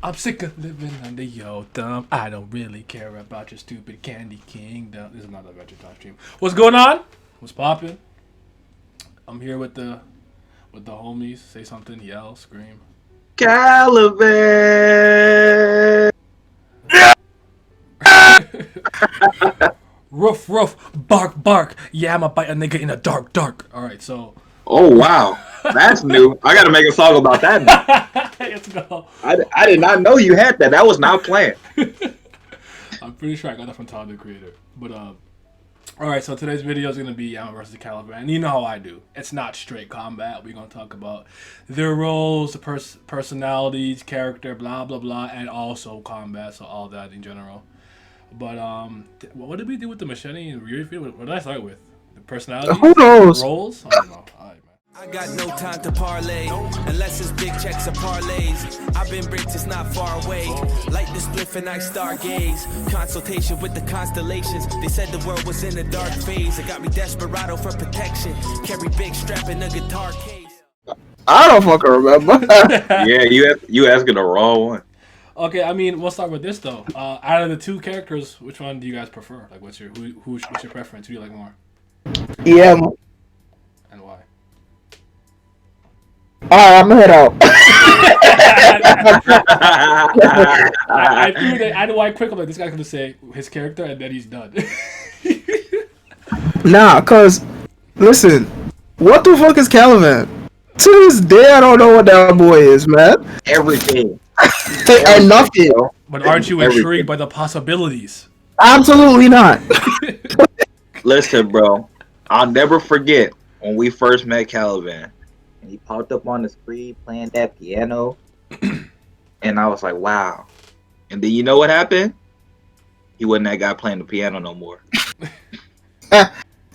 I'm sick of living under your thumb. I don't really care about your stupid candy kingdom. This is not a Adventure Time stream. What's going on? What's poppin'? I'm here with the homies. Say something, yell, scream. Kallavan. Roof, roof, bark, bark. Yama bite a nigga in the dark, dark. All right, so Oh wow, that's new. I gotta make a song about that now. let's go. I did not know you had that. That was not planned. I'm pretty sure I got that from Tyler the Creator. But all right. So today's video is gonna be Yama versus Kallavan. You know how I do. It's not straight combat. We're gonna talk about their roles, the personalities, character, blah blah blah, and also combat. So all that in general. But what did we do with the machete and rear view? What did I start with? The personalities, Who knows? roles. I don't know. All right, man. I got no time to parlay, unless it's big checks or parlays. I've been bricked, it's not far away. Light the spliff and I stargaze. Consultation with the constellations. They said the world was in a dark phase. It got me desperado for protection. Carry big strap in a guitar case. I don't fucking remember. Yeah, you asking the wrong one. Okay, I mean, we'll start with this though. Out of the two characters, which one do you guys prefer? Like, what's your preference? Who do you like more, Yeah. and why? Alright, I'm gonna head out. I threw that. I know why quick. I'm like, this guy's gonna say his character, and then he's done. Nah, cause listen, what the fuck is Kallavan? To this day, I don't know what that boy is, man. Everything. And nothing. But aren't you Everything. intrigued by the possibilities? Absolutely not. Listen, bro. I'll never forget when we first met Kallavan. And he popped up on the screen playing that piano. And I was like, wow. And then you know what happened? He wasn't that guy playing the piano no more.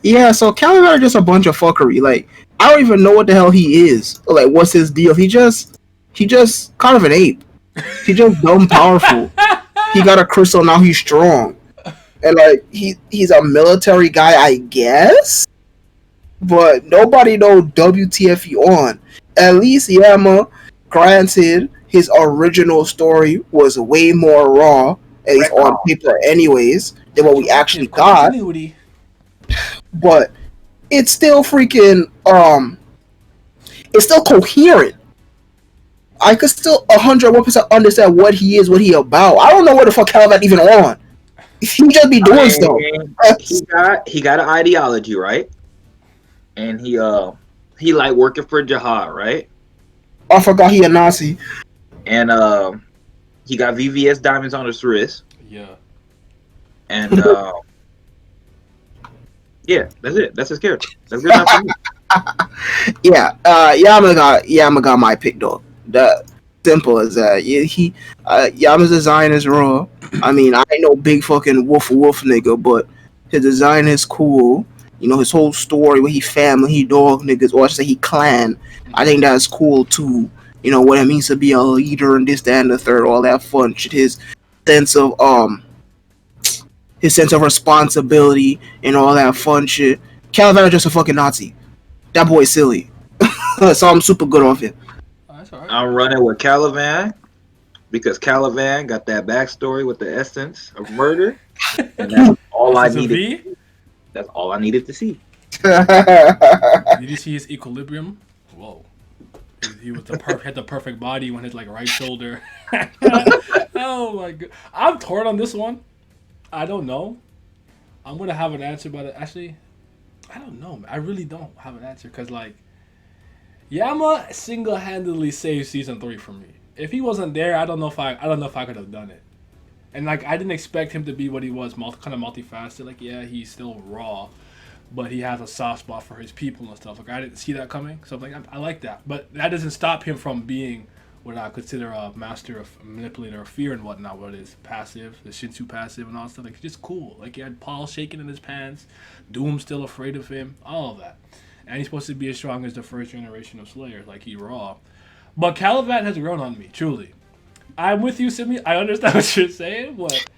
Yeah, so Kallavan is just a bunch of fuckery. Like, I don't even know what the hell he is. Like, what's his deal? He just kind of an ape. He just dumb powerful. He got a crystal, now he's strong. And like he's a military guy, I guess. But nobody know WTF he on. At least Yama, granted, his original story was way more raw, at least on paper anyways, than what we actually got. Continuity. But it's still freaking it's still coherent. I could still 101% understand what he is, what he about. I don't know what the fuck Kallavan even on. He just be doing stuff. He got an ideology, right? And he like working for Jihad, right? I forgot he a Nazi. And he got VVS diamonds on his wrist. Yeah. And yeah, that's it. That's his character. That's good enough for me. Yeah, Yama got my pick though. That simple as that. Yeah, Yama's design is raw. I mean, I ain't no big fucking wolf nigga, but his design is cool. You know, his whole story where he family, he dog niggas, or I should say he clan. I think that's cool too. You know what it means to be a leader and this, that, and the third, all that fun shit. His sense of responsibility and all that fun shit. Kallavan is just a fucking Nazi. That boy's silly. So I'm super good off it. Oh, that's all right. I'm running with Kallavan because Kallavan got that backstory with the essence of murder, and that's all I This is a needed. V? That's all I needed to see. Did you see his equilibrium? Whoa. He was had the perfect body when his like right shoulder. Oh my god. I'm torn on this one. I don't know. I'm gonna have an answer, but actually, I don't know. I really don't have an answer because like Yama single-handedly saved season 3 for me. If he wasn't there, I don't know if I could have done it. And like I didn't expect him to be what he was, kind of multifaceted. Like yeah, he's still raw, but he has a soft spot for his people and stuff. Like I didn't see that coming, so like I like that. But that doesn't stop him from being what I consider a master of manipulator of fear and whatnot. What is passive, the Shinsu passive and all that stuff. Like just cool. Like he had Paul shaking in his pants, Doom still afraid of him, all of that. And he's supposed to be as strong as the first generation of Slayers. Like he raw. But Kallavan has grown on me, truly. I'm with you, Simi. I understand what you're saying, but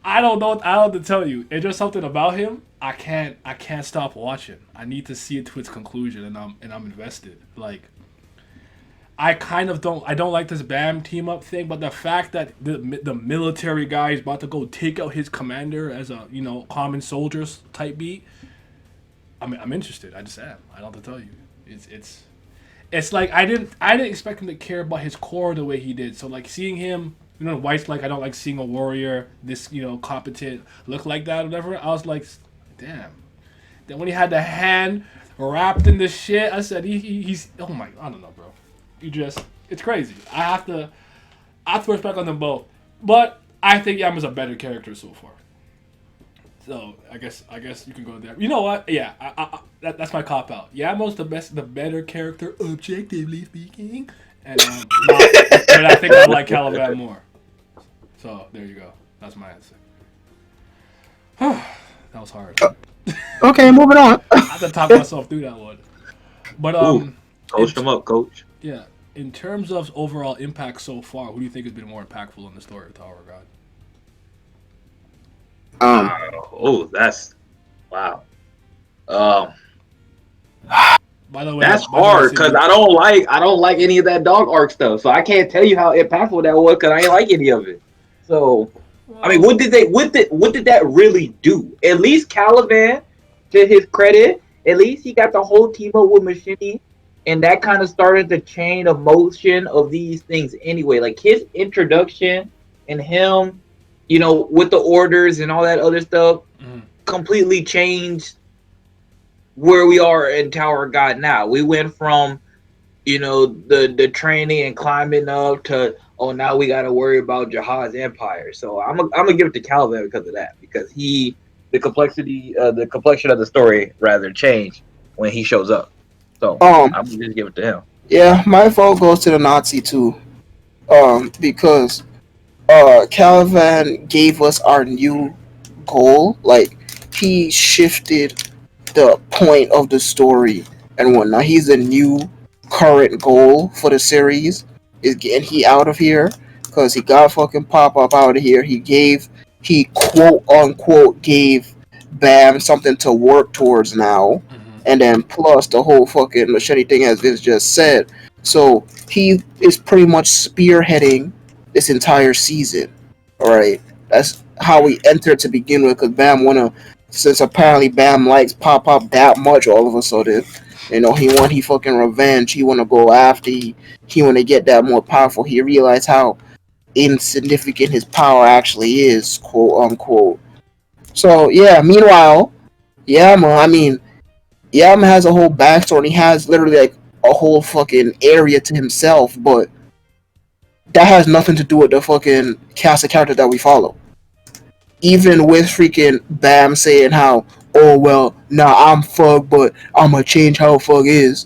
I don't know. I don't know what to tell you. It's just something about him. I can't stop watching. I need to see it to its conclusion, and I'm invested. Like I kind of don't. I don't like this Bam team up thing, but the fact that the military guy is about to go take out his commander as a common soldiers type beat. I'm interested. I just am. I don't have to tell you. It's like I didn't expect him to care about his core the way he did. So like seeing him, White's like I don't like seeing a warrior this competent look like that or whatever. I was like, damn. Then when he had the hand wrapped in this shit, I said he's oh my I don't know, bro. It's crazy. I have to respect on them both, but I think Yama's a better character so far. So I guess you can go there. You know what? Yeah, that's my cop out. Yama's the better character, objectively speaking, and but I think I like Kallavan more. So there you go. That's my answer. That was hard. Okay, moving on. I had to talk myself through that one. But coach them up, coach. Yeah, in terms of overall impact so far, who do you think has been more impactful in the story of Tower of God? That's wow. By the way, that's hard because I don't like any of that dog arc stuff, so I can't tell you how impactful that was because I ain't like any of it. So, I mean, what did that really do? At least Kallavan, to his credit, at least he got the whole team up with Machine, and that kind of started the chain of motion of these things anyway. Like his introduction and him, with the orders and all that other stuff, completely changed where we are in Tower of God now. We went from, the training and climbing up to, now we got to worry about Jahad's empire. So I'm gonna give it to Kallavan because of that, because the complexion of the story rather changed when he shows up. So I'm gonna just give it to him. Yeah, my vote goes to the Nazi too, because Kallavan gave us our new goal. Like he shifted the point of the story and whatnot. He's a new current goal for the series is getting he out of here because he got fucking pop up out of here. He quote unquote gave Bam something to work towards now, and then plus the whole fucking machete thing as Vince just said. So he is pretty much spearheading this entire season. All right, that's how we entered to begin with. Because Bam wanna, since apparently Bam likes pop up that much, all of a sudden, he fucking revenge. He wanna go after. He wanna get that more powerful. He realized how insignificant his power actually is, quote unquote. So yeah. Meanwhile, Yama has a whole backstory. And he has literally like a whole fucking area to himself, but that has nothing to do with the fucking cast of characters that we follow. Even with freaking Bam saying how, oh well, I'm Fug, but I'ma change how Fug is.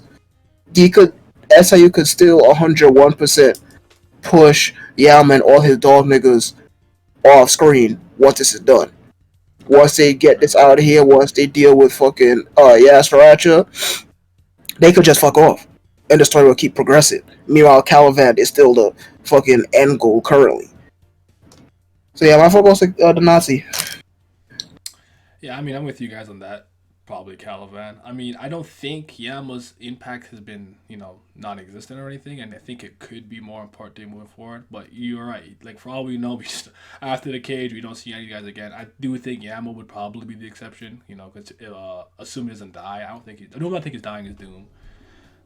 SIU could still 101% push Yama and all his dog niggas off screen once this is done. Once they get this out of here, once they deal with fucking Yasaracha, they could just fuck off. And the story will keep progressing. Meanwhile, Kallavan is still the fucking end goal currently. So yeah, my focus is the Nazi. Yeah, I mean, I'm with you guys on that. Probably Kallavan. I mean, I don't think Yama's impact has been, non-existent or anything, and I think it could be more important moving forward. But you're right. Like, for all we know, after the cage, we don't see any guys again. I do think Yama would probably be the exception, because assuming he doesn't die, I don't think he's dying is Doom,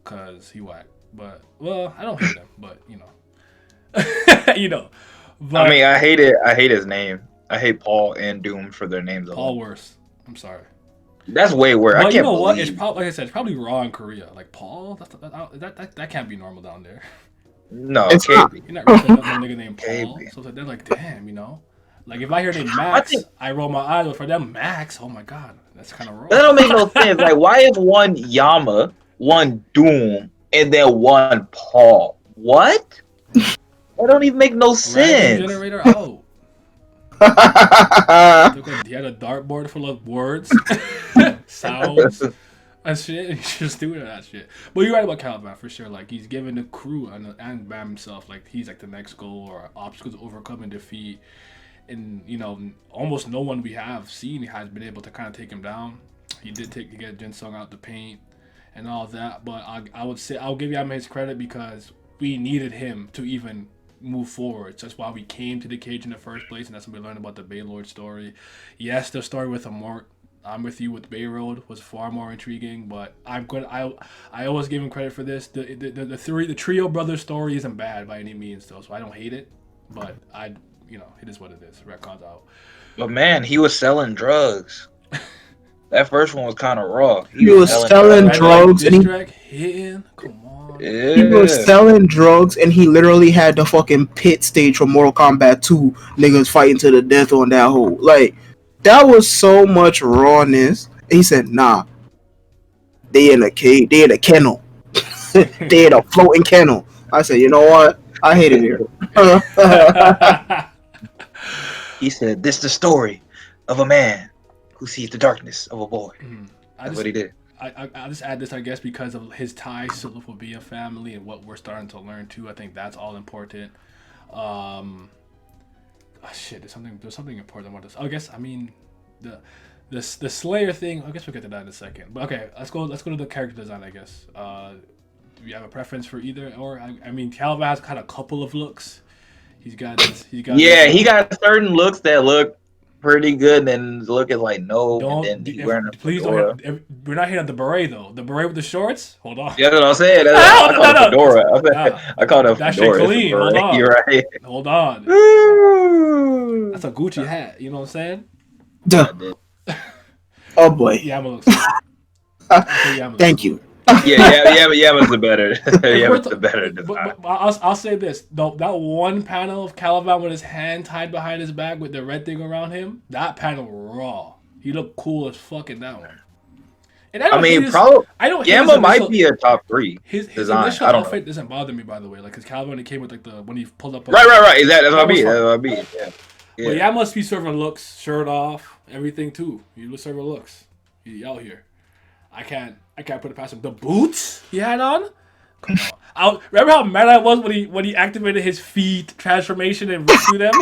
because he whack. But, well, I don't hate him, but, But, I mean, I hate his name. I hate Paul and Doom for their names. Paul worse. I'm sorry. That's way worse. But I can't believe. What? It's probably, like I said, it's probably raw in Korea. Like Paul, that can't be normal down there. No, it's not. You're not really saying a nigga named Paul. So they're like, damn, Like if I hear name Max, I roll my eyes. But for them, Max, oh my god, that's kind of raw. That don't make no sense. Like, why is one Yama, one Doom, and then one Paul? What? That don't even make no sense. Generator out. He had a dartboard full of words, sounds, and shit. He's just doing that shit. But you're right about Kallavan for sure. Like he's given the crew and Bam himself, like he's like the next goal or obstacle to overcome and defeat. And almost no one we have seen has been able to kind of take him down. He did get Jin Sung out the paint and all that. But I would say I'll give Yama his credit because we needed him to even move forward. So that's why we came to the cage in the first place, and that's when we learned about the Baylord story. Yes, the story with I'm with you with Baylord was far more intriguing, but I always give him credit for this. The trio brothers story isn't bad by any means though, so I don't hate it, but it is what it is. Retcon's out. But man, he was selling drugs. That first one was kind of raw. He was selling drugs and hitting. Come on. Yeah. He was selling drugs and he literally had the fucking pit stage from Mortal Kombat 2 niggas fighting to the death on that hole. Like, that was so much rawness. He said, nah. They in a cage, they in a kennel. They in a floating kennel. I said, you know what? I hate it here. He said, this is the story of a man who sees the darkness of a boy. That's what he did. I'll just add this, I guess, because of his ties to the Fobia family and what we're starting to learn too. I think that's all important. There's something important about this. I guess the Slayer thing. I guess we'll get to that in a second. But okay, let's go to the character design. I guess. Do you have a preference for either? Or Kallavan has kind of a couple of looks. He got certain looks that look pretty good, and look at like no. Please don't. We're not hitting the beret though. The beret with the shorts. Hold on. Yeah, that's what I'm saying. I call it fedora. I call it that fedora. Shit clean. Hold on. You're right. Hold on. That's a Gucci hat. You know what I'm saying? Duh. Oh boy. Yama looks. Thank you. Yama's the better. Yama's the better design. But I'll say this: that one panel of Kallavan with his hand tied behind his back with the red thing around him, that panel raw. He looked cool as fuck in that one. And Yama might be a top 3 his design. initial outfit doesn't bother me, by the way. Like, because Kallavan came with when he pulled up. Right. That's what I mean. Yeah. But Yama must be serving looks, shirt off, everything too. He was serving looks. He out here. I can't put it past him. The boots he had on? Come on. Remember how mad I was when he activated his feet transformation and rescued them?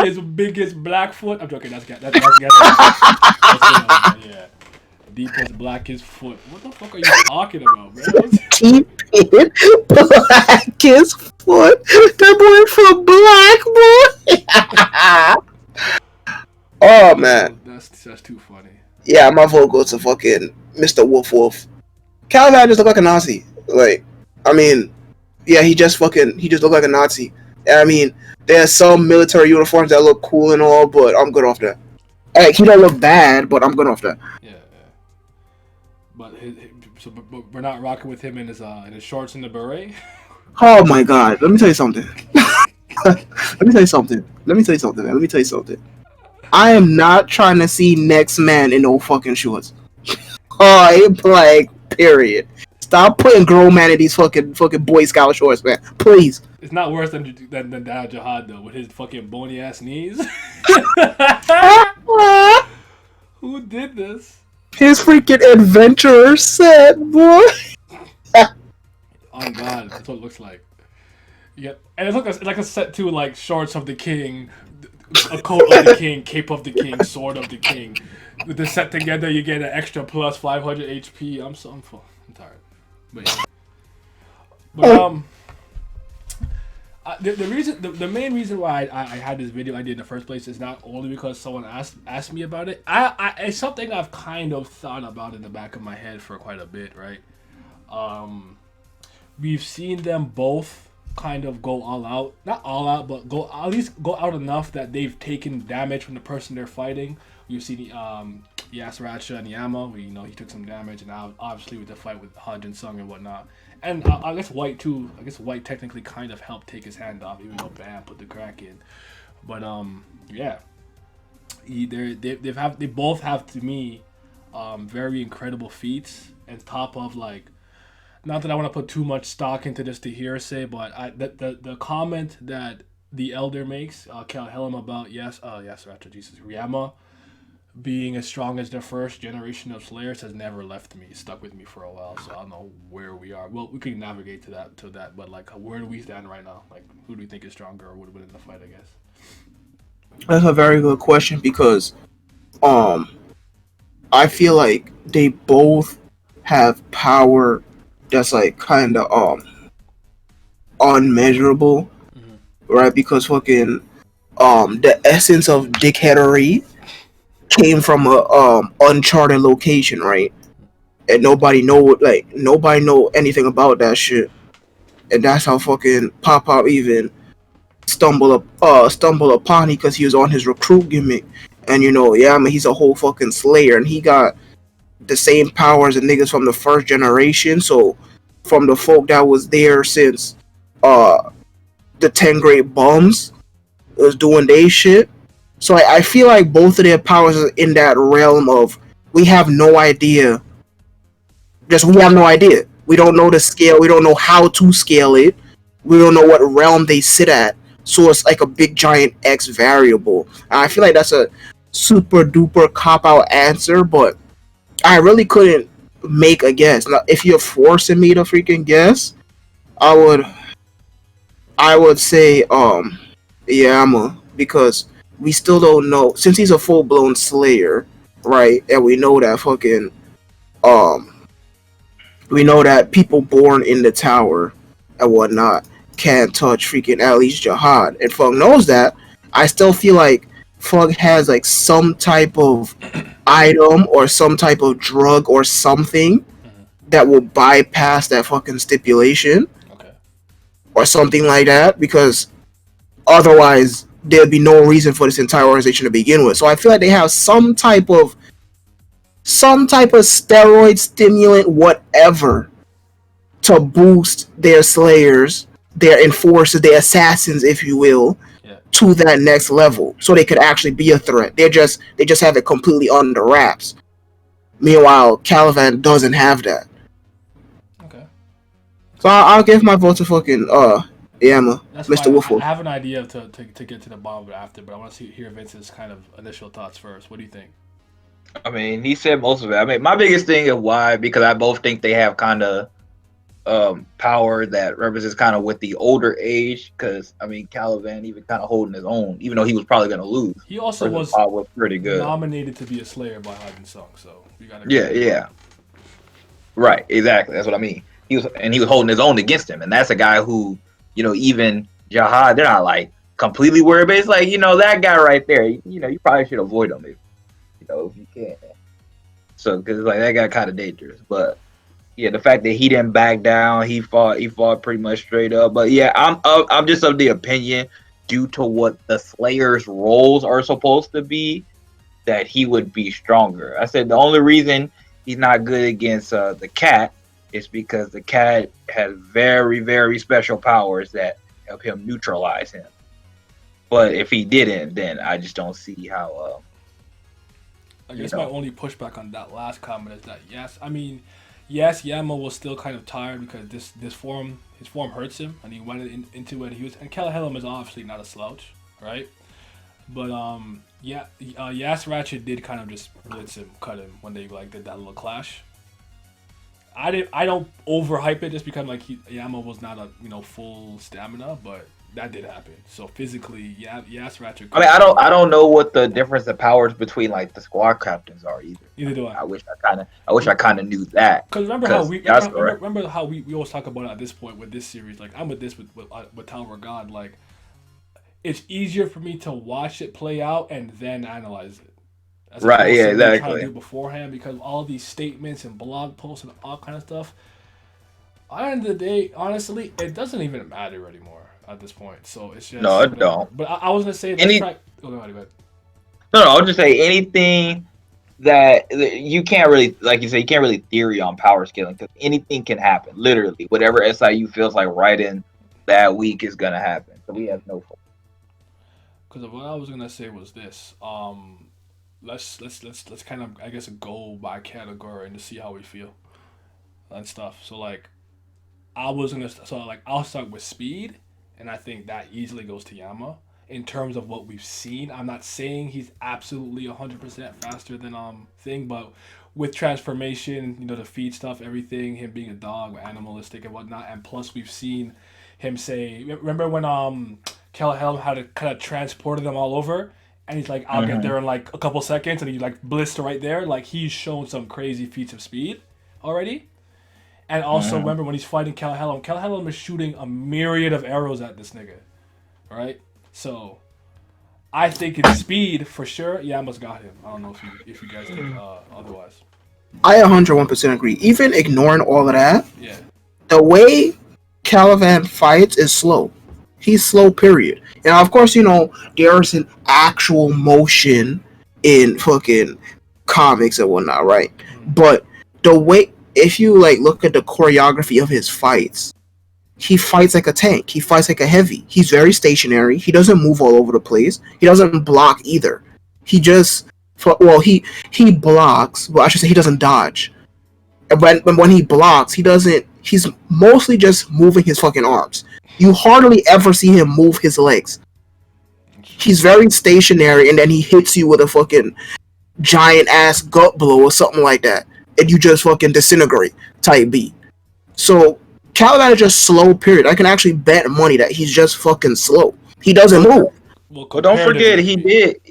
His biggest black foot. I'm joking. That's yeah. Deepest blackest foot. What the fuck are you talking about, man? Deepest blackest foot. That boy from Black Boy. Oh man. That's too funny. Yeah, my vote goes to fucking Mr. Wolf. Kallavan just look like a Nazi. Like, he just looked like a Nazi. And there's some military uniforms that look cool and all, but I'm good off that. Like, he don't look bad, but I'm good off that. Yeah. But we're not rocking with him in his shorts and the beret. Oh my god! Let me tell you something. Let me tell you something, man. I am not trying to see next man in no fucking shorts. Period. Stop putting grown man in these fucking Boy Scout shorts, man. Please. It's not worse than Dad Jihad though, with his fucking bony ass knees. Who did this? His freaking adventurer set, boy. Oh god, that's what it looks like. Yeah, and it looks like a set too, like shorts of the king. A coat of the king, cape of the king, sword of the king. With the set together, you get an extra plus 500 HP. I'm full. I'm tired. But the main reason why I had this video idea in the first place is not only because someone asked me about it. It's something I've kind of thought about in the back of my head for quite a bit, right? We've seen them both kind of go all out, not all out, but at least go out enough that they've taken damage from the person they're fighting. We've seen Yasracha and Yama, he took some damage, and now obviously with the fight with Hajj and Sung and whatnot. And I guess White too. I guess White technically kind of helped take his hand off, even though Bam put the crack in. But they both have to me very incredible feats, and top of like. Not that I want to put too much stock into this to hearsay, but the comment that the elder makes, Kel about Yama being as strong as the first generation of Slayers has never left me. It stuck with me for a while, so I don't know where we are. Well, we can navigate to that, but like, where do we stand right now? Like, who do we think is stronger or would win in the fight? I guess that's a very good question because, I feel like they both have power that's like kind of unmeasurable, Hmm. right? Because fucking the essence of dickheadery came from a uncharted location, right? And nobody know anything about that shit. And that's how fucking Pop even stumble upon it because he was on his recruit gimmick. And yeah, I mean he's a whole fucking slayer, and he got the same powers as niggas from the first generation. So from the folk that was there since uh the 10 Great Bums was doing they shit. So I feel like both of their powers are in that realm of we have no idea. Just we have no idea. We don't know the scale. We don't know how to scale it. We don't know what realm they sit at. So it's like a big giant X variable. And I feel like that's a super duper cop out answer, but I really couldn't make a guess. Now, if you're forcing me to freaking guess, I would say Yama, because we still don't know, since he's a full blown Slayer, right? And we know that fucking um we know that people born in the tower and whatnot can't touch freaking at least Jihad, and Fung knows that. I still feel like Fung has like some type of item or some type of drug or something Hmm. that will bypass that fucking stipulation Okay. or something like that, because otherwise there'd be no reason for this entire organization to begin with. So I feel like they have some type of steroid stimulant whatever to boost their slayers, their enforcers, their assassins, if you will, Yeah. to that next level, so they could actually be a threat. They just have it completely under wraps. Meanwhile, Kallavan doesn't have that. Okay. So I'll give my vote to fucking Yama, That's fine. Mr. I Woofle. have an idea to get to the bottom of it after, but I want to hear Vince's kind of initial thoughts first. What do you think? I mean, he said most of it. I mean, my biggest thing is why, because I both think they have kind of power that represents kind of with the older age. Because I mean, Caliban even kind of holding his own, even though he was probably going to lose. He also Versus was Bob was pretty good. nominated to be a Slayer by Hydin Song, so we gotta give Yeah, him yeah, right, exactly. That's what I mean. He was holding his own against him, and that's a guy who, even Jihad, they're not like completely worried, but it's like that guy right there. You probably should avoid him if you can. So because like that got kind of dangerous, but yeah, the fact that he didn't back down, he fought pretty much straight up. But yeah, I'm just of the opinion, due to what the Slayers' roles are supposed to be, that he would be stronger. I said the only reason he's not good against the cat is because the cat has very very special powers that help him neutralize him. But if he didn't, then I just don't see how. I You guess my know, only pushback on that last comment is that yes, Yama was still kind of tired because his form hurts him, and he went into it. And Callahan is obviously not a slouch, right? But yeah, Yas Ratchet did kind of just blitz him, cut him when they like did that little clash. I don't overhype it just because like Yama was not a full stamina, but that did happen. So physically, yeah, Yas Ratchet I mean, could I don't know what the difference of powers between like the squad captains are either. either do I. I wish I kind of knew that. Because remember how Because we that's remember, correct. remember how we always talk about it at this point with this series. Like I'm with this with Tower of God. Like it's easier for me to watch it play out and then analyze it, as Right? opposed Yeah, to me trying to exactly. do beforehand because all these statements and blog posts and all kind of stuff. At the end of the day, honestly, it doesn't even matter anymore at this point. So it's No, just I whatever. don't. But I was gonna say let's Any try. Oh, go ahead, go ahead. No, I'll just say anything that you can't really, like you say, you can't really theory on power scaling because anything can happen. Literally, whatever SIU feels like right in that week is gonna happen. So we have no. Because what I was gonna say was this. Let's kind of I guess go by category and to see how we feel and stuff. So like I'll start with speed, and I think that easily goes to Yama in terms of what we've seen. I'm not saying he's absolutely 100% faster than thing, but with transformation, the feed stuff, everything, him being a dog, animalistic and whatnot, and plus we've seen him say. Remember when Callahan had to kind of transported them all over, and he's like, "I'll get Mhm. there in like a couple seconds," and he like blitzed right there. Like he's shown some crazy feats of speed already. And also remember when he's fighting Kallavan is shooting a myriad of arrows at this nigga, right? So I think in speed for sure, Yama's got him. I don't know if you guys think otherwise. I 101% agree. Even ignoring all of that, Yeah. the way Kallavan fights is slow. He's slow, period. And of course, there's an actual motion in fucking comics and whatnot, right? But the way, if you look at the choreography of his fights, he fights like a tank. He fights like a heavy. He's very stationary. He doesn't move all over the place. He doesn't block either. He just, he blocks, but I should say he doesn't dodge. And when he blocks, he's mostly just moving his fucking arms. You hardly ever see him move his legs. He's very stationary, and then he hits you with a fucking giant ass gut blow or something like that, and you just fucking disintegrate type beat. So Kallavan is just slow, period. I can actually bet money that he's just fucking slow. He doesn't move. Well, don't forget he did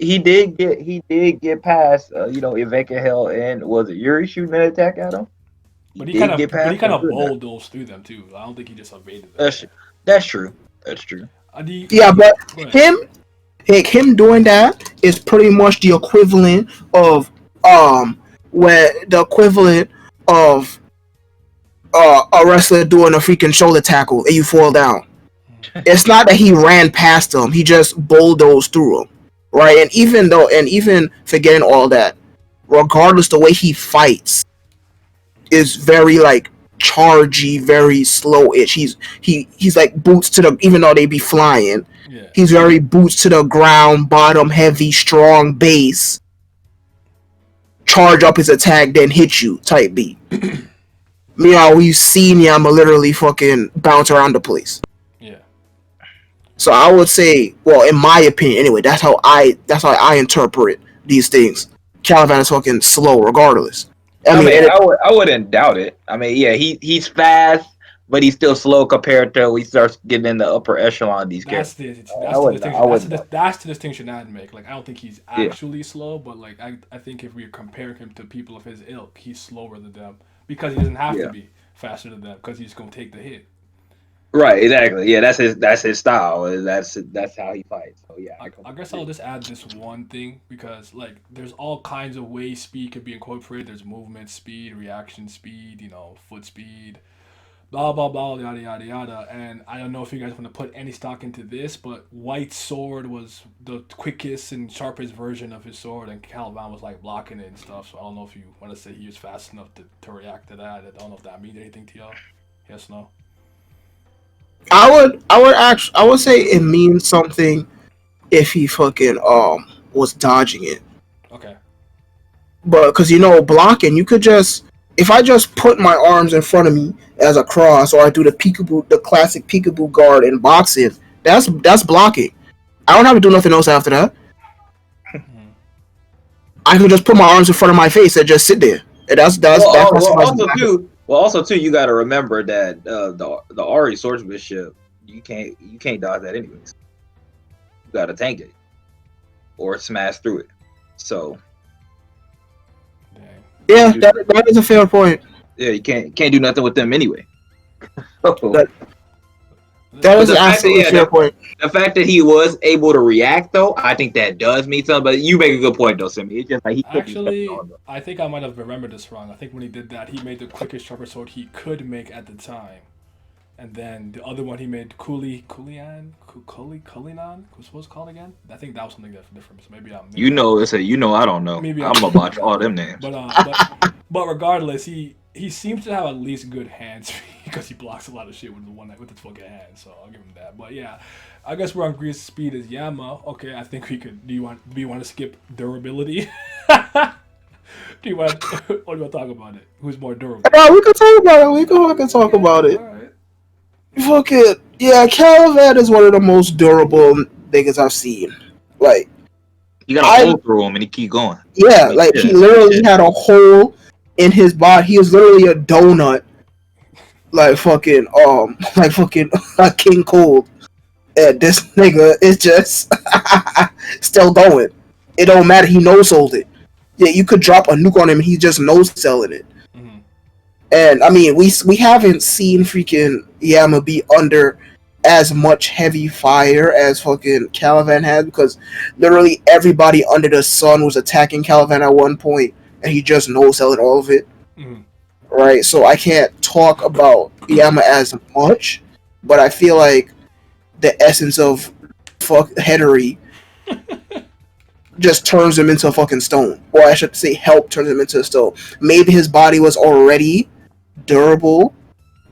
get past Ivanka Hell, and was it Yuri shooting an attack at him? But he kind of bulldozed through them too. I don't think he just evaded them. That's true. Yeah, but him doing that is pretty much the equivalent of a wrestler doing a freaking shoulder tackle and you fall down. It's not that he ran past him; he just bulldozed through him, right? And even forgetting all that, regardless, the way he fights is very chargy, very slow-ish. He's like boots to the, even though they be flying. Yeah. He's very boots to the ground, bottom heavy, strong base. Charge up his attack, then hit you type beat. Meanwhile, we've seen Yama literally fucking bounce around the place. Yeah. So I would say, well, in my opinion, anyway, that's how I interpret these things. Kallavan is fucking slow, regardless. I wouldn't doubt it. I mean, yeah, he's fast, but he's still slow compared to when he starts getting in the upper echelon of these characters. That's the distinction I'd make. I don't think he's actually slow, but I think if we compare him to people of his ilk, he's slower than them because he doesn't have to be faster than them because he's gonna take the hit. Right, exactly. Yeah, that's his style. That's how he fights. So yeah, I guess I'll just add this one thing because there's all kinds of ways speed could be incorporated. There's movement speed, reaction speed, foot speed, blah blah blah, yada yada yada. And I don't know if you guys want to put any stock into this, but White's sword was the quickest and sharpest version of his sword, and Kallavan was blocking it and stuff. So I don't know if you want to say he was fast enough to react to that. I don't know if that means anything to y'all. Yes, no. I would say it means something if he fucking was dodging it. Okay. But because blocking, you could just, if I just put my arms in front of me as a cross, or I do the classic peekaboo guard in boxing, that's blocking. I don't have to do nothing else after that. I can just put my arms in front of my face and just sit there. And also too, you got to remember that the Ari swordsmanship, you can't dodge that anyways. You got to tank it or smash through it. So yeah, that is a fair point. Yeah, you can't do nothing with them anyway. That is absolutely a fair point. The fact that he was able to react, though, I think that does mean something. But you make a good point, though, Simi. It's just he actually, I think I might have remembered this wrong. I think when he did that, he made the quickest sharpest sword he could make at the time, and then the other one he made Kulinan. What's it called again? I think that was something that's different. So maybe I'm. I don't know. Maybe I'm gonna botch all them names. But regardless, he seems to have at least good hand speed because he blocks a lot of shit with his fucking hand. So I'll give him that. But yeah, I guess we're on grease speed as Yama. Okay, I think we could. Do you want to skip durability? Or do you want to talk about it? Who's more durable? Yeah, we can talk about it. We can talk about it. All right. Fuck it. Yeah, Kallavan is one of the most durable niggas I've seen. You got a hole through him and he keep going. Yeah, he literally had a hole in his body. He was literally a donut. Fucking King Cold. And this nigga is just still going. It don't matter. He no-sold it. Yeah, you could drop a nuke on him and he just no-selling it. Mm-hmm. And I mean, we haven't seen freaking Yama be under as much heavy fire as fucking Kallavan had, because literally everybody under the sun was attacking Kallavan at one point, and he just no-selling all of it. Mhm. Right? So I can't talk about Yama as much, but I feel like the essence of fuck headery just turns him into a fucking stone. Or I should say help turns him into a stone. Maybe his body was already durable,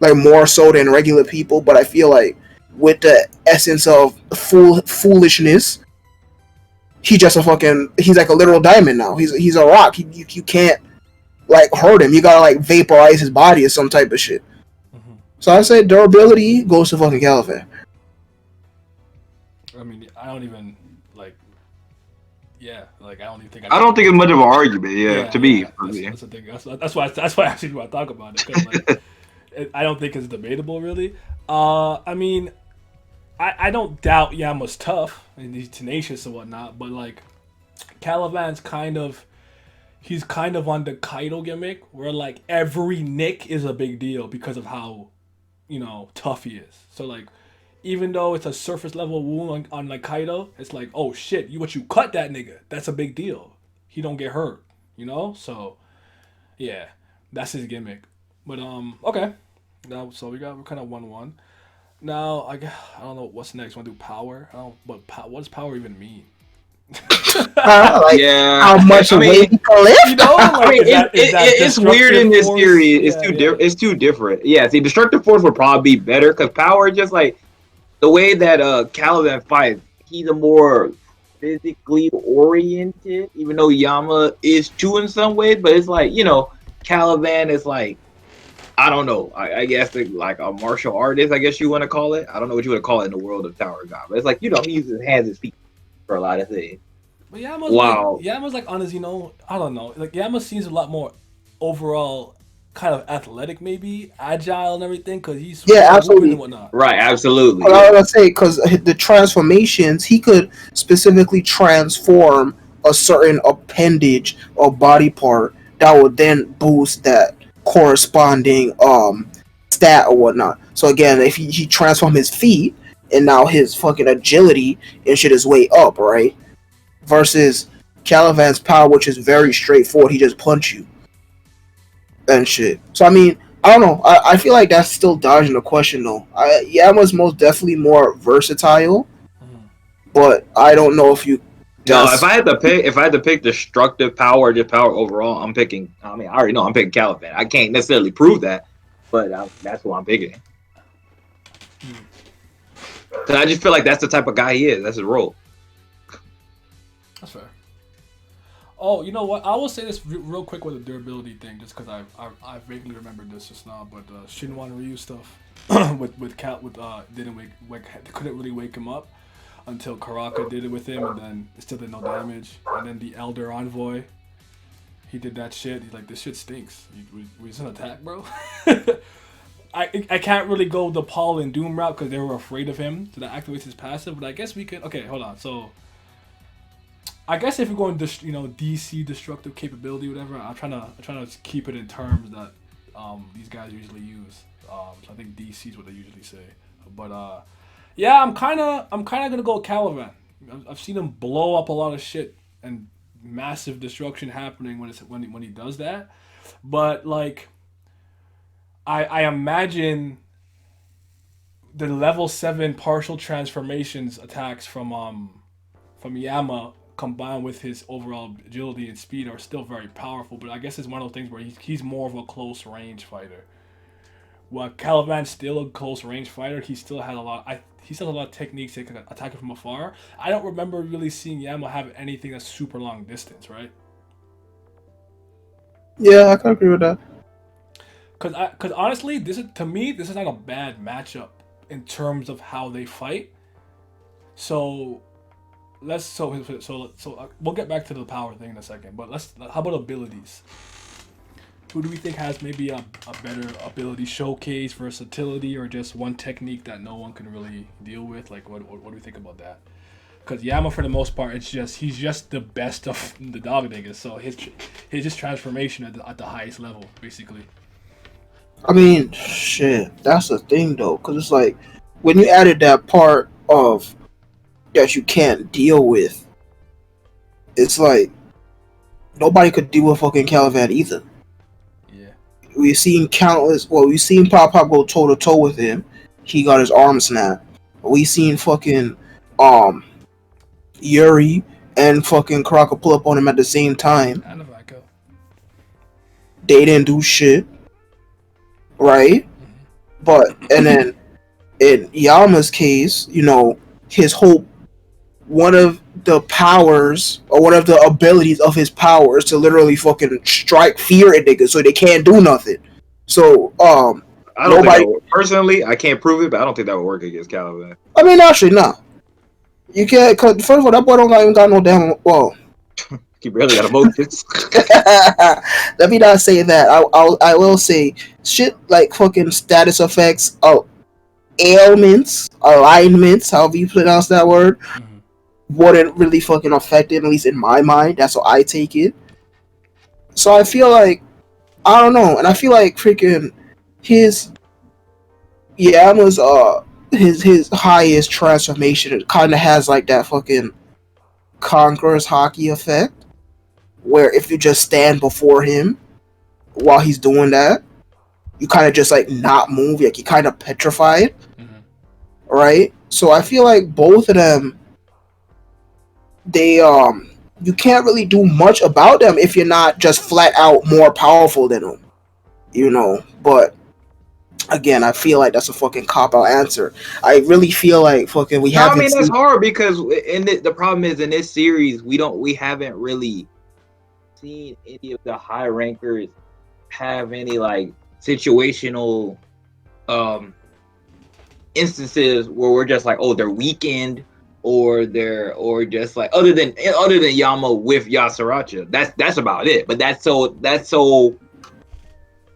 like more so than regular people, but I feel like with the essence of foolishness, he's like a literal diamond now. He's a rock. You can't like hurt him. You gotta like vaporize his body or some type of shit. Mm-hmm. So I say durability goes to fucking Kallavan. I mean, I don't even like. Yeah, like I don't even think. I don't think it's much of an argument. Yeah, to me. That's the thing. That's why I actually want to talk about it, 'cause, like, I don't think it's debatable really. I mean, I don't doubt Yama's tough and he's tenacious and whatnot, but like Kallavan's he's kind of on the Kaido gimmick where like every nick is a big deal because of how, tough he is. So like even though it's a surface level wound on like Kaido, it's like, oh shit, you cut that nigga. That's a big deal. He don't get hurt, So yeah, that's his gimmick. But okay. Now so we're kind of 1-1. Now I don't know what's next. Want to do power? What does power even mean? How much weight you can lift? I mean, it's weird in this series. It's too different. Yeah, see, destructive force would probably be better because power just like the way that Kallavan fights. He's a more physically oriented, even though Yama is too in some ways. But it's like Kallavan is like, I don't know. I guess like a martial artist. I guess you want to call it. I don't know what you would call it in the world of Tower God, but it's like he uses his hands and feet for a lot of things. But Yama's like on his, I don't know. Like Yama seems a lot more overall kind of athletic, maybe agile and everything, because he's absolutely and whatnot. Right, absolutely. Well, I was gonna say because the transformations, he could specifically transform a certain appendage or body part that would then boost that corresponding stat or whatnot. So again, if he transform his feet and now his fucking agility and shit is way up, right? Versus Kallavan's power, which is very straightforward. He just punch you and shit. So I mean, I don't know. I feel like that's still dodging the question though. Yama's most definitely more versatile, but I don't know if you. No, if I had to pick destructive power or just power overall, I'm picking. I mean, I already know I'm picking Kallavan. I can't necessarily prove that, but that's what I'm picking. Cause I just feel like that's the type of guy he is. That's his role. That's fair. Oh, you know what? I will say this real quick with the durability thing, just because I vaguely remembered this just now. But Shinwan Ryu stuff couldn't really wake him up until Karaka did it with him, and then it still did no damage. And then the Elder Envoy, he did that shit. He's like, this shit stinks. We just an attack, bro. I can't really go the Paul and Doom route because they were afraid of him, so that activates his passive. But I guess we could. Okay, hold on. So I guess if we're going DC destructive capability, whatever, I'm trying to keep it in terms that these guys usually use. So I think DC is what they usually say. But yeah, I'm kind of gonna go with Kallavan. I've seen him blow up a lot of shit and massive destruction happening when he does that. But like, I imagine the level 7 partial transformations attacks from Yama combined with his overall agility and speed are still very powerful. But I guess it's one of those things where he's more of a close range fighter. While Kallavan's still a close range fighter, he still has a lot of techniques that can attack him from afar. I don't remember really seeing Yama have anything that's super long distance, right? Yeah, I can agree with that. Cause honestly, this is not a bad matchup in terms of how they fight. So we'll get back to the power thing in a second. But how about abilities? Who do we think has maybe a better ability showcase, versatility, or just one technique that no one can really deal with? Like, what do we think about that? Because Yama, for the most part, he's just the best of the dog niggas. So his transformation at the highest level, basically. I mean, shit. That's the thing though, because it's like when you added that part of that you can't deal with, it's like nobody could deal with fucking Kallavan either. Yeah. We've seen countless. Well, we've seen Pop go toe to toe with him. He got his arm snapped. We seen fucking um Yuri and fucking Karaka pull up on him at the same time. And if I go. They didn't do shit, right? But and then in Yama's case, you know, his whole one of the powers or one of the abilities of his powers to literally fucking strike fear in niggas so they can't do nothing. So I don't think nobody. that would, personally, I can't prove it, but I don't think that would work against Kallavan. I mean, actually, nah. You can't. Cause first of all, that boy don't even got no damn. Well, He barely got emotions. let me not say that. I will say shit like fucking status effects, ailments, alignments, however you pronounce that word, wouldn't really fucking affect it, at least in my mind. That's how I take it. So I feel like I don't know, and I feel like freaking his Yama's his highest transformation kind of has like that fucking Conqueror's hockey effect, where if you just stand before him while he's doing that, you kind of just like not move, like you kind of petrified, right? So I feel like both of them, they you can't really do much about them if you're not just flat out more powerful than them, you know. But again, I feel like that's a fucking cop out answer. I really feel like fucking we No, I haven't mean that's seen. hard because the problem is in this series we haven't really seen any of the high rankers have any like situational instances where we're just like, oh, they're weakened or just like other than Yama with Yasaracha. That's about it. But that's so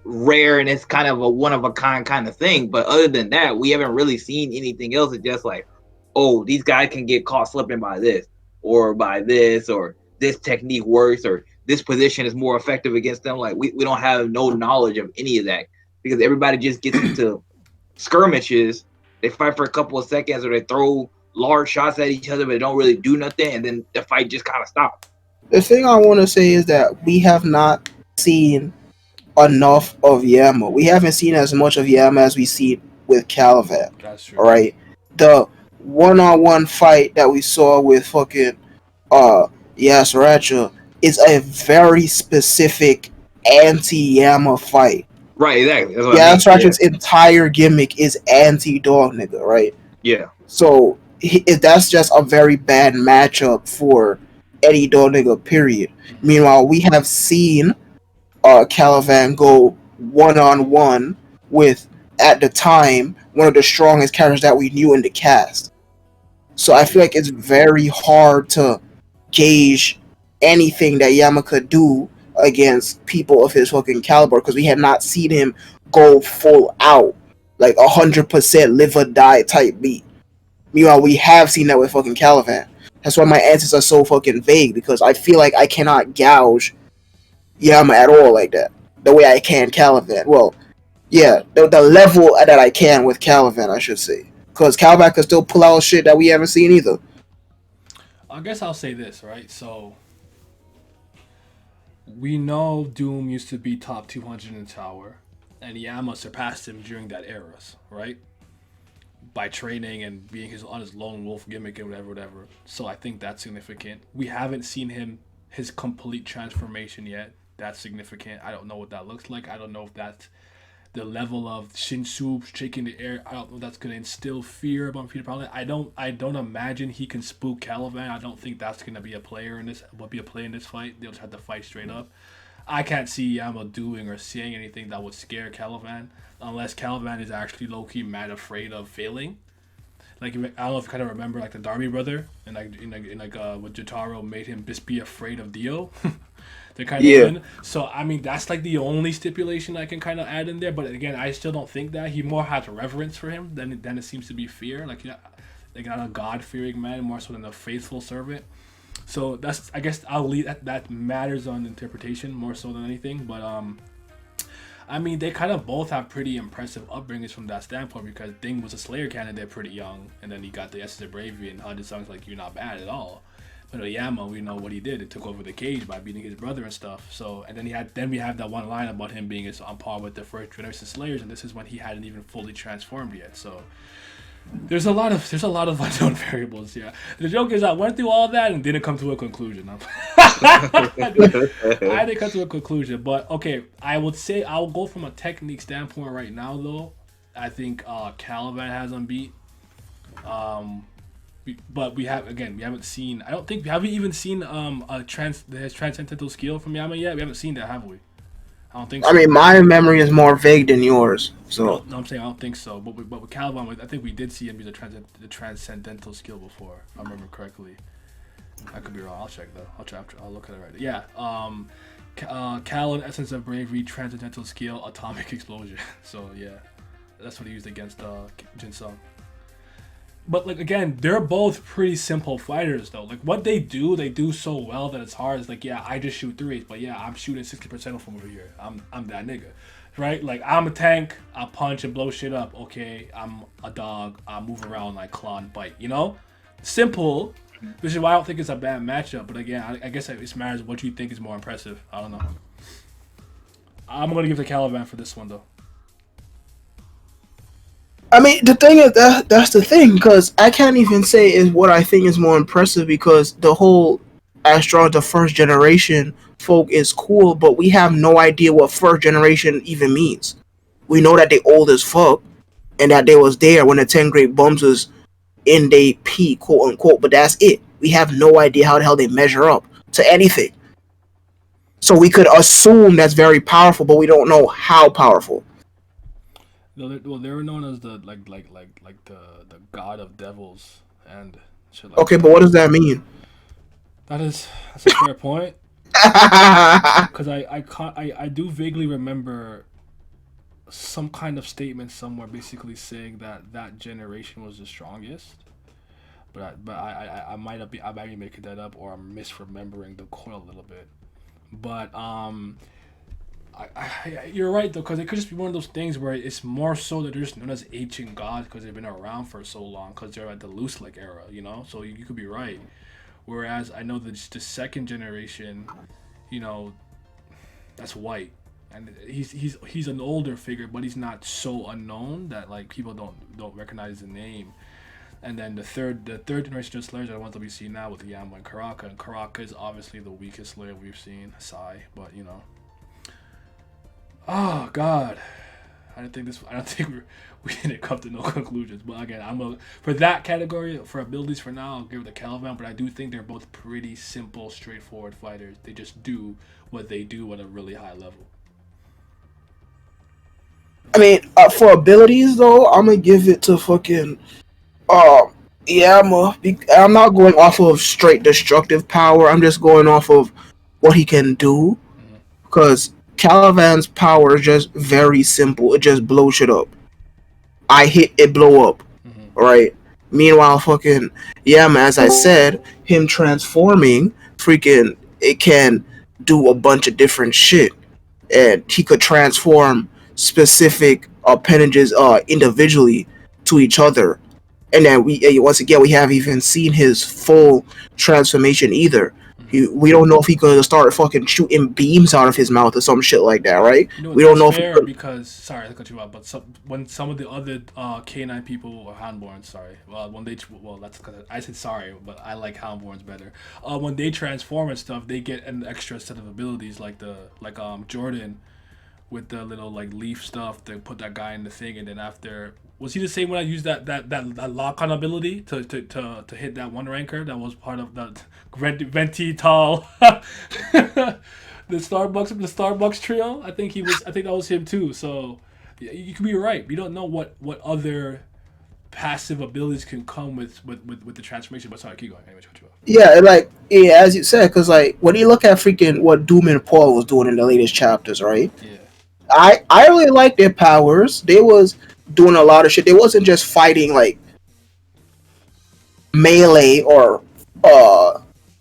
rare and it's kind of a one of a kind of thing. But other than that, we haven't really seen anything else. It's just like, oh, these guys can get caught slipping by this or this technique works or this position is more effective against them. Like we don't have no knowledge of any of that because everybody just gets into skirmishes. They fight for a couple of seconds or they throw large shots at each other, but they don't really do nothing, and then the fight just kind of stops. The thing I want to say is that we have not seen enough of Yama. We haven't seen as much of Yama as we see with Kallavan. That's true. All right, the one-on-one fight that we saw with fucking Yasaracha is a very specific anti-Yama fight. Right, exactly. That's what Yasaracha's entire gimmick is anti-dog nigga, right? Yeah. So that's just a very bad matchup for any dog nigga. Period. Meanwhile, we have seen Kallavan go one-on-one with, at the time, one of the strongest characters that we knew in the cast. So I feel like it's very hard to gauge anything that Yama could do against people of his fucking caliber because we had not seen him go full out, like 100% live or die type beat. Meanwhile, we have seen that with fucking Kallavan. That's why my answers are so fucking vague because I feel like I cannot gouge Yama at all like that. The way I can Kallavan. Well, yeah, the level that I can with Kallavan, I should say. Because Kallavan can still pull out shit that we haven't seen either. I guess I'll say this, right? So, we know Doom used to be top 200 in Tower, and Yama surpassed him during that era, right? By training and being on his lone wolf gimmick and whatever. So I think that's significant. We haven't seen his complete transformation yet. That's significant. I don't know what that looks like. I don't know if that's the level of Shinsu shaking the air. I don't know if that's gonna instill fear among Peter Parker. I don't imagine he can spook Kallavan. I don't think that's gonna be a player in this. Will be a play in this fight. They'll just have to fight straight up. I can't see Yama doing or saying anything that would scare Kallavan unless Kallavan is actually low-key mad afraid of failing. Like, I don't know if you kind of remember like the Darby brother and what Jotaro made him just be afraid of Dio. They kind of win. So I mean that's like the only stipulation I can kind of add in there. But again, I still don't think that he more has reverence for him than it seems to be fear. Like not a God-fearing man, more so than a faithful servant. So that's, I guess I'll leave that matters on interpretation more so than anything. But I mean, they kind of both have pretty impressive upbringings from that standpoint because Ding was a Slayer candidate pretty young, and then he got the Essence of Bravery and HUD songs like "You're Not Bad at All." But Yama, we know what he did. It took over the cage by beating his brother and stuff. So, and then we have that one line about him being on par with the first generation Slayers, and this is when he hadn't even fully transformed yet. So, there's a lot of unknown variables. Yeah, the joke is I went through all that and didn't come to a conclusion. I didn't come to a conclusion, but okay, I would say I'll go from a technique standpoint right now. Though I think Kallavan has him beat. But we haven't seen. I don't think have we even seen his transcendental skill from Yama yet. We haven't seen that, have we? I don't think so. I mean, my memory is more vague than yours. So no, I'm saying I don't think so. But with Kallavan, I think we did see him use the transcendental skill before, if I remember correctly. I could be wrong. I'll check though. I'll look at it right. Yeah. Kallavan, Essence of Bravery, transcendental skill, atomic explosion. So yeah, that's what he used against Jinsung. But like again, they're both pretty simple fighters though. Like what they do so well that it's hard. It's like, yeah, I just shoot threes, but yeah, I'm shooting 60% from over here. I'm that nigga, right? Like I'm a tank. I punch and blow shit up. Okay, I'm a dog. I move around like claw and bite. You know, simple. Which is why I don't think it's a bad matchup. But again, I guess it matters what you think is more impressive. I don't know. I'm gonna give the Kallavan for this one though. I mean, the thing is that's the thing, because I can't even say is what I think is more impressive, because the whole as strong as the first generation folk is cool, but we have no idea what first generation even means. We know that they old as fuck, and that they was there when the 10 Great Bums was in their peak, quote unquote, but that's it. We have no idea how the hell they measure up to anything. So we could assume that's very powerful, but we don't know how powerful. Well, they were known as the the god of devils and shit like okay, that. but what does that mean? That's a fair point. Because I do vaguely remember some kind of statement somewhere, basically saying that generation was the strongest. But I might be making that up, or I'm misremembering the quote a little bit. But you're right though, because it could just be one of those things where it's more so that they're just known as ancient gods because they've been around for so long, because they're at the loose lick era, you know. So you could be right. Whereas I know that the second generation, you know, that's white, and he's an older figure, but he's not so unknown that like people don't recognize the name. And then the third generation Slayers are the ones that we see now with Yama and Karaka, and Karaka is obviously the weakest Slayer we've seen, Sai, but you know. Oh God, I don't think we didn't come to no conclusions. But again, for that category for abilities for now, I'll give it to Kallavan. But I do think they're both pretty simple, straightforward fighters. They just do what they do at a really high level. I mean, for abilities though, I'm gonna give it to fucking Yama. I'm not going off of straight destructive power. I'm just going off of what he can do, because Kallavan's power is just very simple. It just blows shit up. I hit it, blow up, right? Meanwhile, fucking Yama, as I said, him transforming, freaking, it can do a bunch of different shit, and he could transform specific appendages individually to each other, and then once again we haven't even seen his full transformation either. We don't know if he could start fucking shooting beams out of his mouth or some shit like that, right? You know, we don't know if fair because sorry to cut you off, but when some of the other K9 people or Houndborns, that's because I said sorry, but I like Houndborns better. When they transform and stuff, they get an extra set of abilities like Jordan with the little like leaf stuff. They put that guy in the thing, and then after. Was he the same when I used that lock-on ability to hit that one ranker that was part of the Venti Tall the Starbucks trio? I think that was him too. So you could be right. We don't know what other passive abilities can come with the transformation. But sorry, keep going. Anyway, yeah, as you said, because like when you look at freaking what Doom and Paul was doing in the latest chapters, right? Yeah. I really like their powers. They was doing a lot of shit. They wasn't just fighting like melee or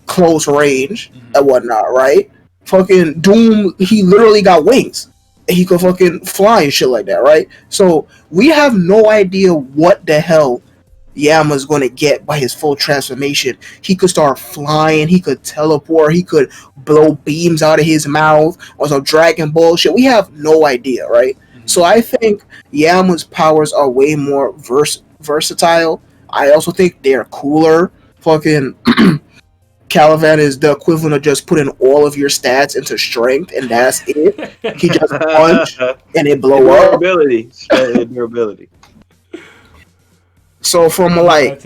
close range and whatnot, right? Fucking Doom, he literally got wings, he could fucking fly and shit like that, right? So we have no idea what the hell Yama's gonna get by his full transformation. He could start flying, he could teleport, he could blow beams out of his mouth or some Dragon Ball shit. We have no idea, right? So I think Yama's powers are way more versatile. I also think they're cooler. Fucking Kallavan is the equivalent of just putting all of your stats into strength, and that's it. He just punch and it blow up. Durability. Durability. So from like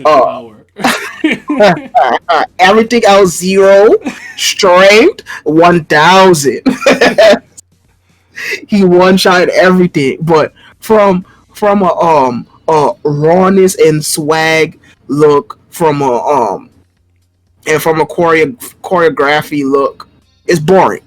everything else 0, strength 1000. He one shot everything, but from a rawness and swag look, from a and from a choreography look, it's boring.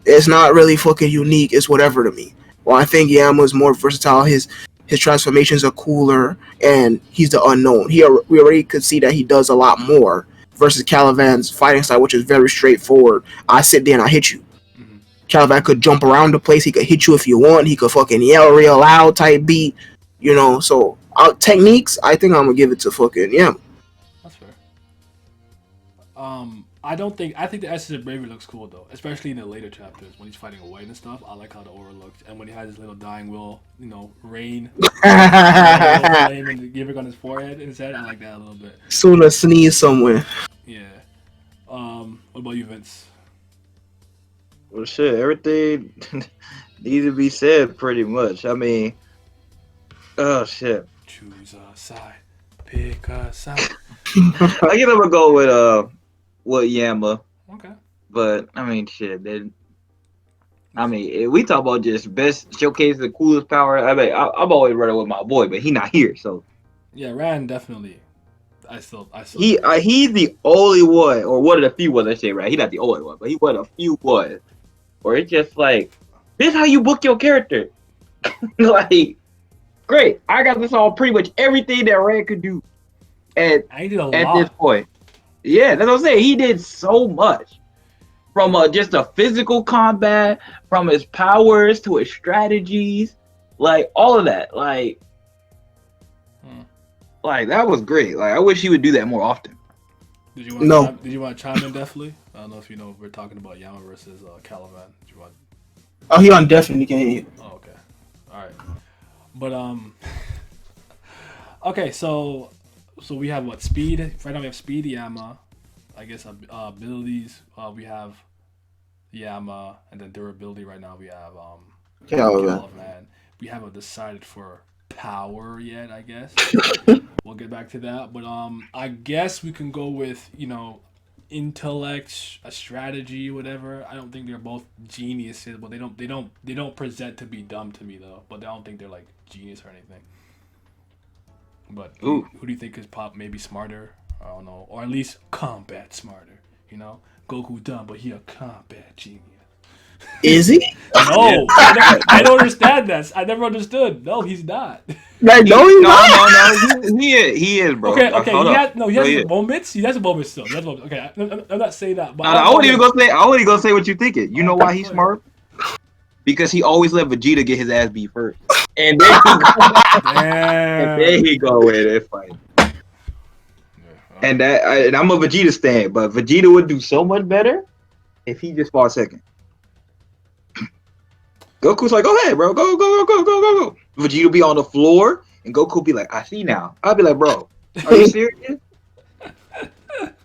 It's not really fucking unique. It's whatever to me. Well, I think Yama's more versatile. His transformations are cooler, and he's the unknown. We already could see that he does a lot more versus Kallavan's fighting style, which is very straightforward. I sit there and I hit you. Kallavan could jump around the place. He could hit you if you want. He could fucking yell real loud type beat. You know, so techniques, I think I'm gonna give it to fucking Yama. That's fair. I think the Essence of Bravery looks cool though, especially in the later chapters when he's fighting a white and stuff. I like how the aura looks, and when he has his little dying will, rain, flame and giving on his forehead and his head. I like that a little bit. Soon to sneeze somewhere. Yeah. What about you, Vince? Well, shit, everything needs to be said pretty much. I mean, oh shit. Choose a side, pick a side. I guess I'm gonna go with Yama. Okay. But I mean, shit. Then, I mean, if we talk about just best showcase the coolest power. I mean, I'm always running with my boy, but he not here, so. Yeah, Rand definitely. I still. He's the only one, or one of the few ones I say, right? He's not the only one, but he one of the few ones. Or it's just like, this is how you book your character. Like, great. I got this on pretty much everything that Rand could do. At this point. Yeah, that's what I'm saying. He did so much. From just a physical combat, from his powers to his strategies, like all of that. Like that was great. Like I wish he would do that more often. Did you want to chime in definitely? I don't know if you know if we're talking about Yama versus Kallavan. Oh, he on definitely can't hear. Oh, okay. All right. But okay, so we have what speed? Right now we have speed Yama. I guess abilities. We have Yama, and then durability. Right now we have Kallavan. We haven't decided for power yet. I guess we'll get back to that. But I guess we can go with intellect, a strategy, whatever. I don't think they're both geniuses, but they don't present to be dumb to me though. But I don't think they're like genius or anything. But who do you think is maybe smarter? I don't know, or at least combat smarter. Goku dumb, but he a combat genius. Is he? No, I don't understand that. I never understood. No, he's not. Like, no, he's not. No, he is, bro. Okay. He has his moments. He has a moment still. Okay, I'm not saying that. But I wouldn't even go say what you're thinking. You know why he's smart? Because he always let Vegeta get his ass beat first, and then he go in and fight. And I'm a Vegeta stan, but Vegeta would do so much better if he just fought second. Goku's like, go ahead, bro. Go. Vegeta be on the floor, and Goku be like, I see now. I'll be like, bro, are you serious?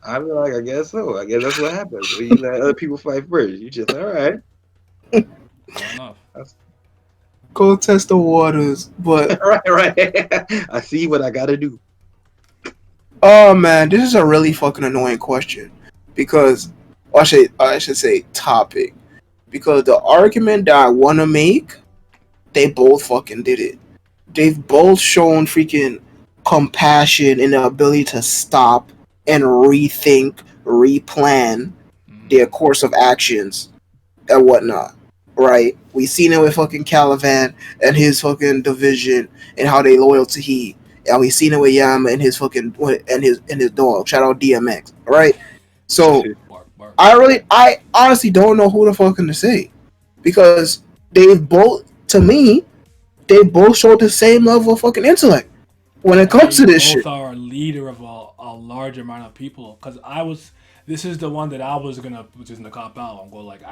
I'll be like, I guess so. I guess that's what happens. You let other people fight first. You just, all right. Fair enough. Go test the waters, but right. I see what I gotta do. Oh man, this is a really fucking annoying question because I should say topic. Because the argument that I want to make, they both fucking did it. They've both shown freaking compassion and the ability to stop and rethink, replan their course of actions and whatnot. Right? We seen it with fucking Kallavan and his fucking division and how they loyal to he. And we seen it with Yama and his fucking and his dog. Shout out DMX. Right? So I honestly don't know who the fuck to say, because they both, to me, they both showed the same level of fucking intellect when it comes to this both shit. are a leader of a large amount of people. Because this is the one that I was gonna, which is in the cop out. I'm going like,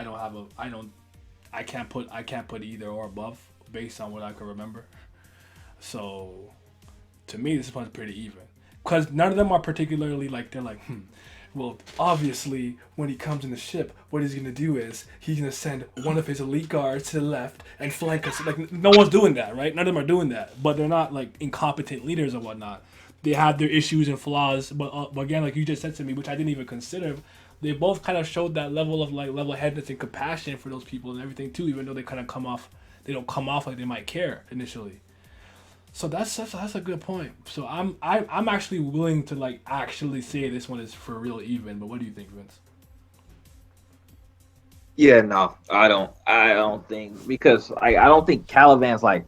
I can't put either or above based on what I can remember. So, to me, this one's pretty even. Because none of them are particularly like, they're like, well, obviously, when he comes in the ship, what he's gonna do is he's gonna send one of his elite guards to the left and flank us. Like, no one's doing that, right? None of them are doing that, but they're not like incompetent leaders or whatnot. They have their issues and flaws, but again, like you just said to me, which I didn't even consider, they both kind of showed that level of like level-headedness and compassion for those people and everything too. Even though they kind of they don't come off like they might care initially. So that's a good point. So I'm actually willing to like actually say this one is for real even. But what do you think, Vince? Yeah, no, I don't think, because I don't think Kallavan's like,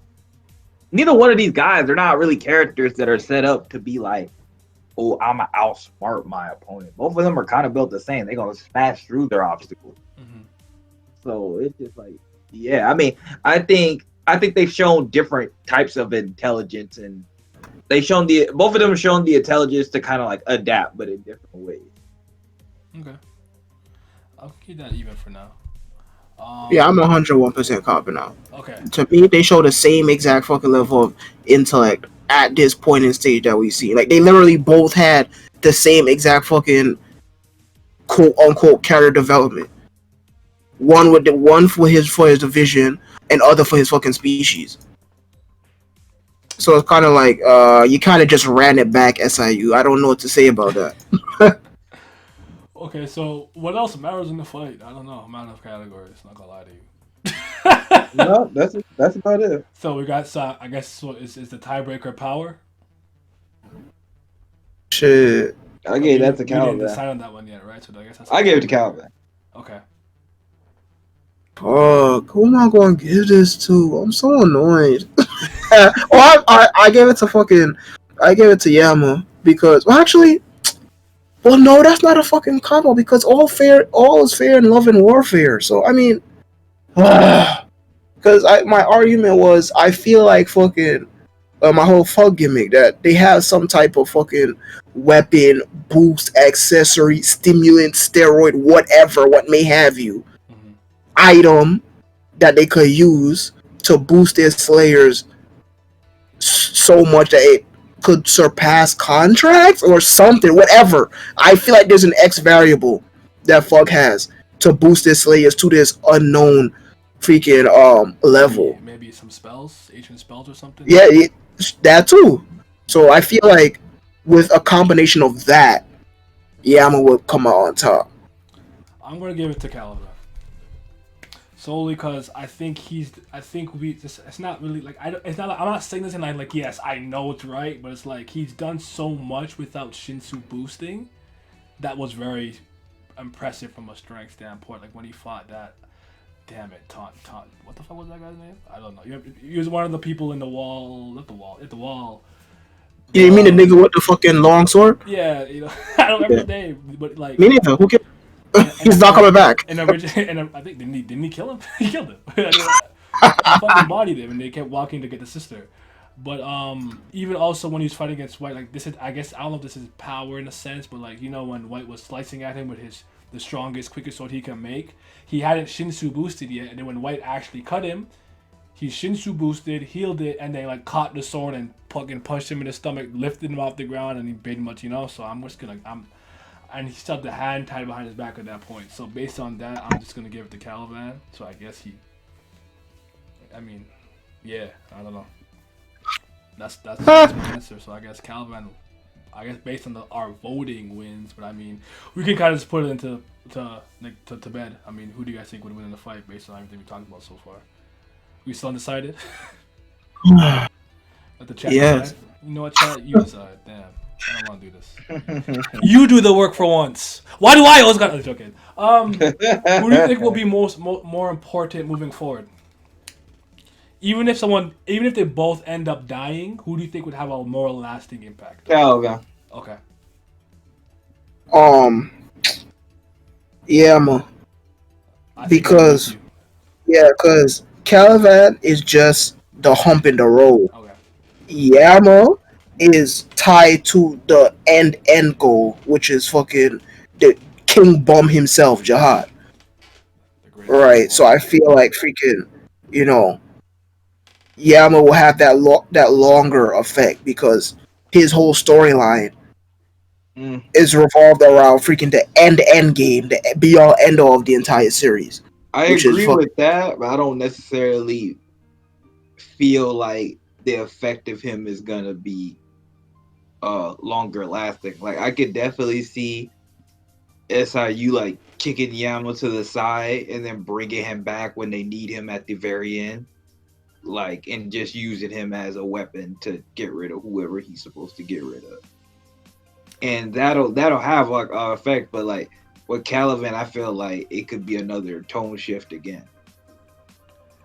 neither one of these guys. They're not really characters that are set up to be like, oh, I'm gonna outsmart my opponent. Both of them are kind of built the same. They're gonna smash through their obstacles. Mm-hmm. So it's just like, yeah. I mean, I think they've shown different types of intelligence, and both of them have shown the intelligence to kind of like adapt, but in different ways. Okay, I'll keep that even for now. Yeah, I'm 101% copping out. Okay. To me, they show the same exact fucking level of intellect at this point in stage that we see. Like, they literally both had the same exact fucking quote unquote character development. One for his division, and other for his fucking species. So it's kind of like you kind of just ran it back, SIU. I don't know what to say about that. Okay, so what else matters in the fight? I don't know. I'm out of categories. Not gonna lie to you. No, that's about it. So we got. I guess so is the tiebreaker power. Shit. I gave that to You didn't Kallavan. decide on that one yet, right? So I guess that's. I gave it to Kallavan. Okay. Fuck, who am I going to give this to? I'm so annoyed. I gave it to I gave it to Yama because, well, no, that's not a fucking combo because all is fair in love and warfare. So, I mean, because my argument was, I feel like fucking, my whole fuck gimmick that they have some type of fucking weapon, boost, accessory, stimulant, steroid, whatever, what may have you, item that they could use to boost their slayers so much that it could surpass contracts or something, whatever. I feel like there's an X variable that fuck has to boost their slayers to this unknown freaking level. Maybe some spells, ancient spells or something. Yeah, that too. So I feel like with a combination of that, Yama would come out on top. I'm gonna give it to Kallavan. Solely because I think it's not really like it's not like, I'm not saying this and like yes I know it's right, but it's like he's done so much without Shinsu boosting that was very impressive from a strength standpoint. Like when he fought that, damn it, Taunt, what the fuck was that guy's name? I don't know. He was one of the people in the wall, at the wall. You mean the nigga with the fucking long sword? Yeah, I don't remember the name, but like me neither. Who cares? He's not coming back. And I think didn't he kill him? He killed him. He fucking bodied him, and they kept walking to get the sister. But even also when he was fighting against White, like this is, I guess I don't know if this is power in a sense, but like when White was slicing at him with the strongest, quickest sword he can make, he hadn't Shinsu boosted yet, and then when White actually cut him, he Shinsu boosted, healed it, and then like caught the sword and fucking punched him in the stomach, lifted him off the ground, and he pretty much So I'm just gonna and he still had the hand tied behind his back at that point. So based on that, I'm just gonna give it to Kallavan. So I guess I don't know. That's my answer. So I guess Kallavan. I guess based on our voting wins, but I mean, we can kind of just put it into to bed. I mean, who do you guys think would win in the fight based on everything we talked about so far? We still undecided. Let the chat decide. You know what, chat? You decide. Damn. I don't want to do this. You do the work for once. Why do I always got? I'm joking. Who do you think will be more important moving forward? Even if they both end up dying, who do you think would have a more lasting impact? Kallavan. Okay. Yama. Because Kallavan is just the hump in the road. Okay. Yama is tied to the end goal, which is fucking the King Bum himself, Jihad. The greatest man Right. So I alive. feel like freaking, you know, Yama will have that longer effect because his whole storyline Mm. is revolved around freaking the end game, the be all end all of the entire series, I which is agree with that, but I don't necessarily feel like the effect of him is gonna be longer lasting. Like I could definitely see SIU like kicking Yama to the side and then bringing him back when they need him at the very end, like and just using him as a weapon to get rid of whoever he's supposed to get rid of, and that'll have like an effect. But like with Kallavan, I feel like it could be another tone shift again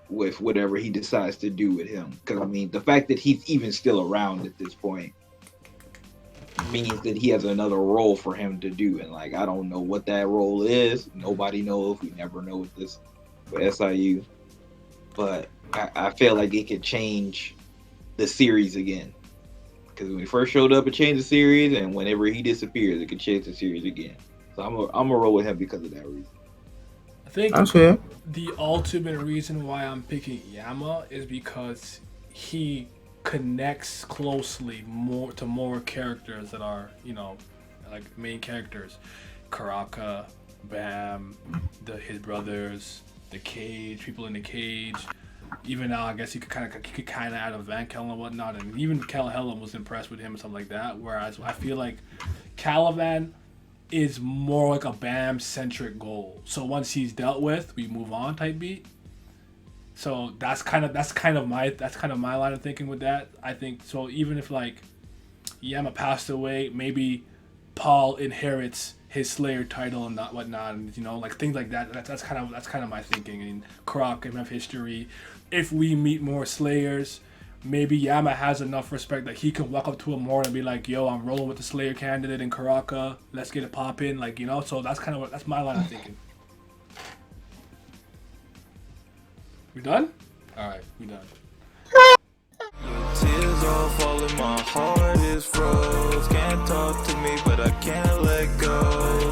with whatever he decides to do with him. Because I mean, the fact that he's even still around at this point means that he has another role for him to do, and like I don't know what that role is. Nobody knows. We never know with this for SIU, but I feel like it could change the series again. Because when he first showed up, it changed the series, and whenever he disappears, it could change the series again. So I'm gonna roll with him because of that reason. I think that's fair. the ultimate reason why I'm picking Yama is because he connects closely more characters that are, like main characters. Karaka, Bam, his brothers, the cage, people in the cage. Even now, I guess he could kind of add a Van Kellen and whatnot, and even Kel Helen was impressed with him and something like that. Whereas I feel like Kallavan is more like a Bam centric goal. So once he's dealt with, we move on type beat. So that's kind of my line of thinking with that. I think so. Even if like Yama passed away, maybe Paul inherits his Slayer title and whatnot, and like things like that. That's kind of my thinking. I mean, Croc can have history. If we meet more Slayers, maybe Yama has enough respect that he can walk up to him more and be like, "Yo, I'm rolling with the Slayer candidate in Karaka. Let's get it poppin'." Like So that's my line of thinking. We done? All right, we done. Tears all falling, my heart is froze. Can't talk to me, but I can't let go.